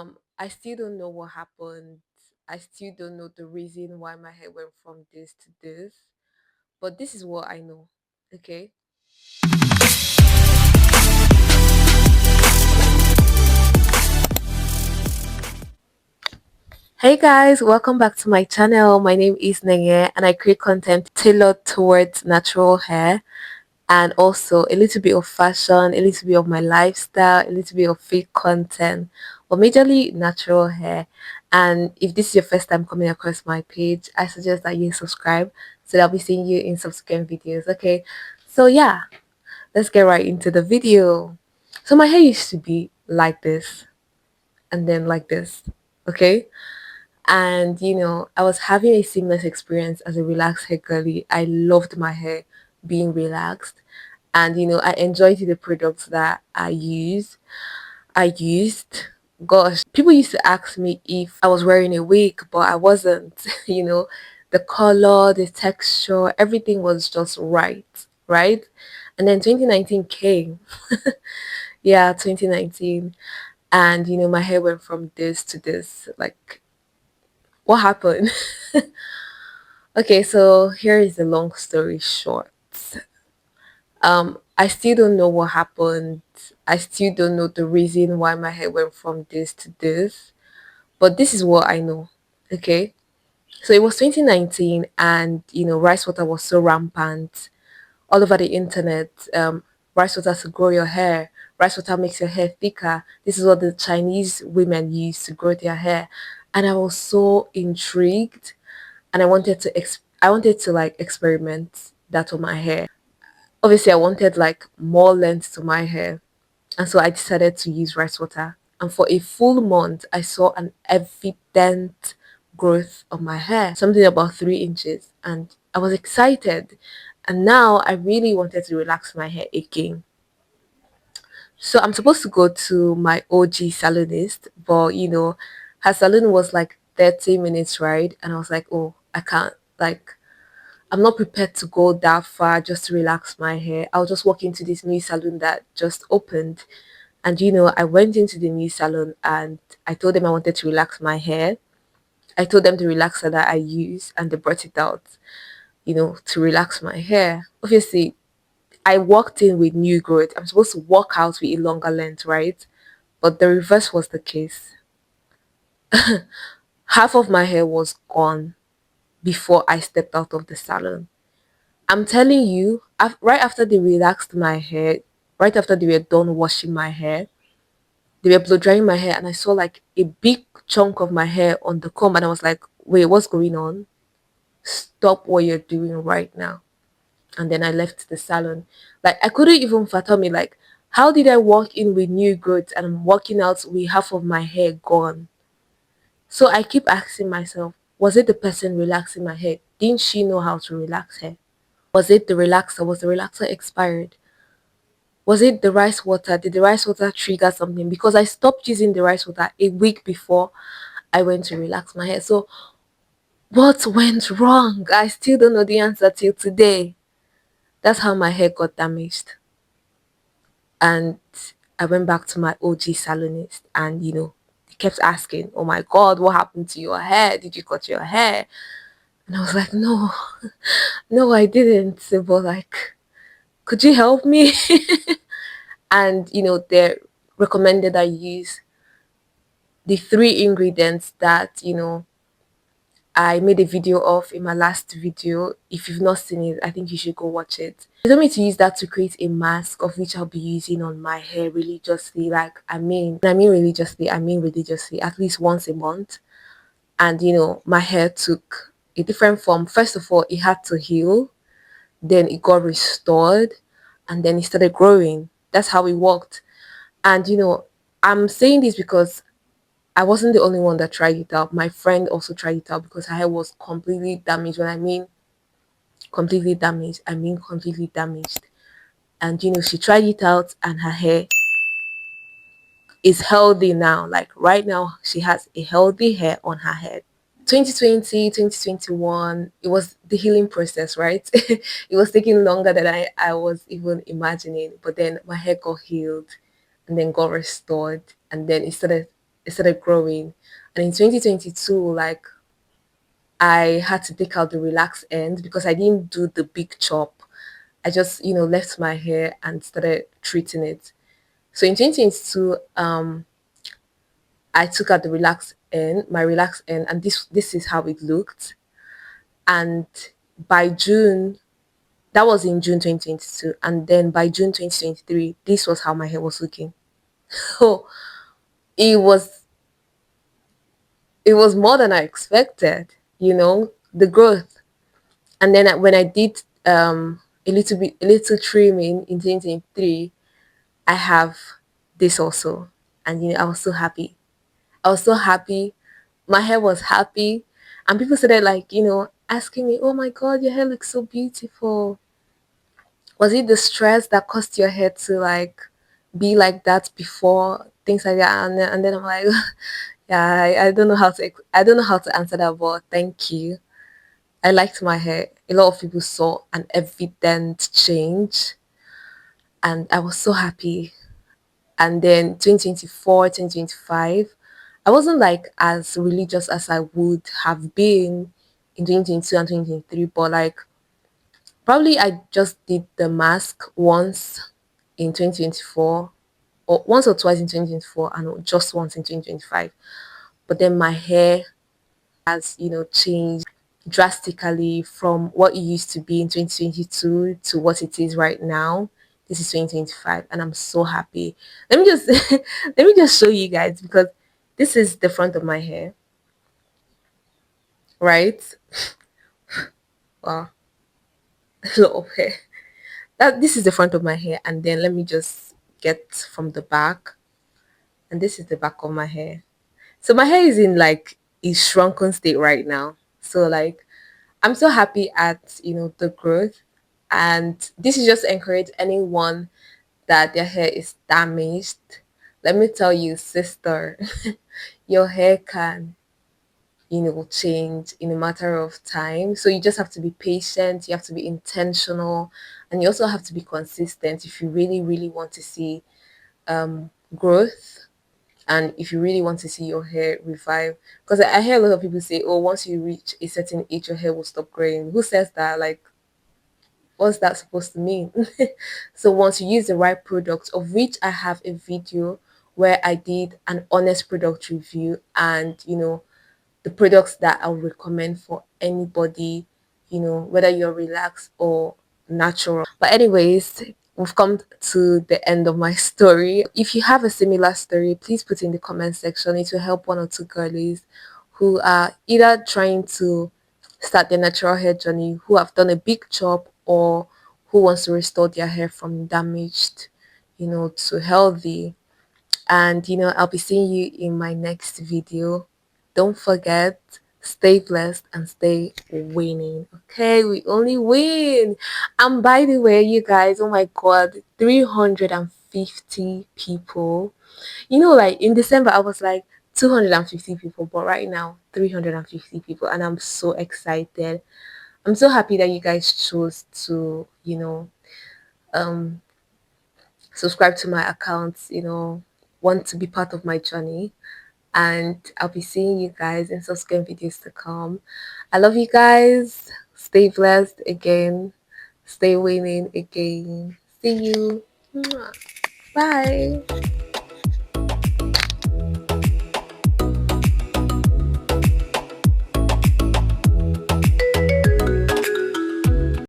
I still don't know what happened. I still don't know the reason why my hair went from this to this. But this is what I know. Okay. Hey guys, welcome back to my channel. My name is Nenge and I create content tailored towards natural hair and also a little bit of fashion, a little bit of my lifestyle, a little bit of fake content, but majorly natural hair. And if this is your first time coming across my page, I suggest that you subscribe so that I'll be seeing you in subsequent videos. Okay, so yeah, let's get right into the video. So my hair used to be like this and then like this. Okay, and I was having a seamless experience as a relaxed hair girly. I loved my hair being relaxed, and I enjoyed the products that I used. Gosh, people used to ask me if I was wearing a wig, but I wasn't. The color, the texture, everything was just right. And then 2019 came. Yeah, 2019, and my hair went from this to this. Like, what happened? Okay, so here is the long story short. I still don't know what happened. I still don't know the reason why my hair went from this to this. But this is what I know. Okay. So it was 2019 and rice water was so rampant all over the internet. Rice water to grow your hair. Rice water makes your hair thicker. This is what the Chinese women use to grow their hair. And I was so intrigued and I wanted to like experiment that on my hair. Obviously I wanted like more length to my hair, and so I decided to use rice water, and for a full month I saw an evident growth of my hair, something about 3 inches, and I was excited. And now I really wanted to relax my hair again. So I'm supposed to go to my OG salonist, but her salon was like 30 minutes ride, and I was like, oh, I can't, like, I'm not prepared to go that far just to relax my hair. I'll just walk into this new salon that just opened. And I went into the new salon and I told them I wanted to relax my hair. I told them the relaxer that I use and they brought it out, to relax my hair. Obviously, I walked in with new growth. I'm supposed to walk out with a longer length, right? But the reverse was the case. Half of my hair was gone before I stepped out of the salon. I'm telling you, right after they relaxed my hair, right after they were done washing my hair, they were blow drying my hair, and I saw like a big chunk of my hair on the comb, and I was like, "Wait, what's going on? Stop what you're doing right now!" And then I left the salon. Like I couldn't even fathom it. Like, how did I walk in with new growth and I'm walking out with half of my hair gone? So I keep asking myself, was it the person relaxing my hair? Didn't she know how to relax hair? Was it the relaxer? Was the relaxer expired? Was it the rice water? Did the rice water trigger something? Because I stopped using the rice water a week before I went to relax my hair. So what went wrong? I still don't know the answer till today. That's how my hair got damaged. And I went back to my OG salonist and he kept asking, oh my god, what happened to your hair? Did you cut your hair? And I was like, no, no, I didn't. But like, could you help me? And they recommended I use the 3 ingredients that I made a video of in my last video. If you've not seen it, I think you should go watch it. They told me to use that to create a mask of which I'll be using on my hair religiously. Like I mean religiously, at least once a month. And my hair took a different form. First of all, it had to heal, then it got restored, and then it started growing. That's how it worked. And I'm saying this because I wasn't the only one that tried it out. My friend also tried it out because her hair was completely damaged. When I mean completely damaged, I mean completely damaged. And she tried it out and her hair is healthy now. Like right now, she has a healthy hair on her head. 2020, 2021, it was the healing process, right? It was taking longer than I was even imagining. But then my hair got healed and then got restored, and then it it started growing. And in 2022, like I had to take out the relaxed end because I didn't do the big chop. I just, left my hair and started treating it. So in 2022, I took out the relaxed end, my relaxed end, and this is how it looked. And by June, that was in June 2022, and then by June 2023, this was how my hair was looking. So it was it was more than I expected, the growth. And then when I did a little trimming in 2023, I have this also. And I was so happy. I was so happy. My hair was happy. And people started like, asking me, "Oh my god, your hair looks so beautiful. Was it the stress that caused your hair to like be like that before?" Things like that. And then I'm like, yeah, I don't know how to I don't know how to answer that, but thank you. I liked my hair. A lot of people saw an evident change, and I was so happy. And then 2024, 2025, I wasn't like as religious as I would have been in 2022 and 2023, but like probably I just did the mask once in 2024, or once or twice in 2024, and just once in 2025. But then my hair has, changed drastically from what it used to be in 2022 to what it is right now. This is 2025, and I'm so happy. Let me just let me just show you guys, because this is the front of my hair, right? Wow, a lot of hair. That This is the front of my hair, and then let me just get from the back, and this is the back of my hair. So my hair is in like a shrunken state right now. So like I'm so happy at the growth, and this is just encourage anyone that their hair is damaged. Let me tell you, sister, your hair can change in a matter of time. So you just have to be patient, you have to be intentional, and you also have to be consistent if you really, really want to see growth, and if you really want to see your hair revive. Because I hear a lot of people say, oh, once you reach a certain age, your hair will stop growing. Who says that? Like, what's that supposed to mean? So once you use the right product, of which I have a video where I did an honest product review, and the products that I would recommend for anybody, whether you're relaxed or natural. But anyways, we've come to the end of my story. If you have a similar story, please put in the comment section. It will help one or two girlies who are either trying to start their natural hair journey, who have done a big chop, or who wants to restore their hair from damaged, to healthy. And I'll be seeing you in my next video. Don't forget, stay blessed and stay winning. Okay, we only win. And by the way, you guys, oh my god, 350 people. Like in December I was like 250 people, but right now 350 people, and I'm so excited. I'm so happy that you guys chose to um subscribe to my accounts, want to be part of my journey. And I'll be seeing you guys in subsequent videos to come. I love you guys. Stay blessed again. Stay winning again. See you. Mwah. Bye.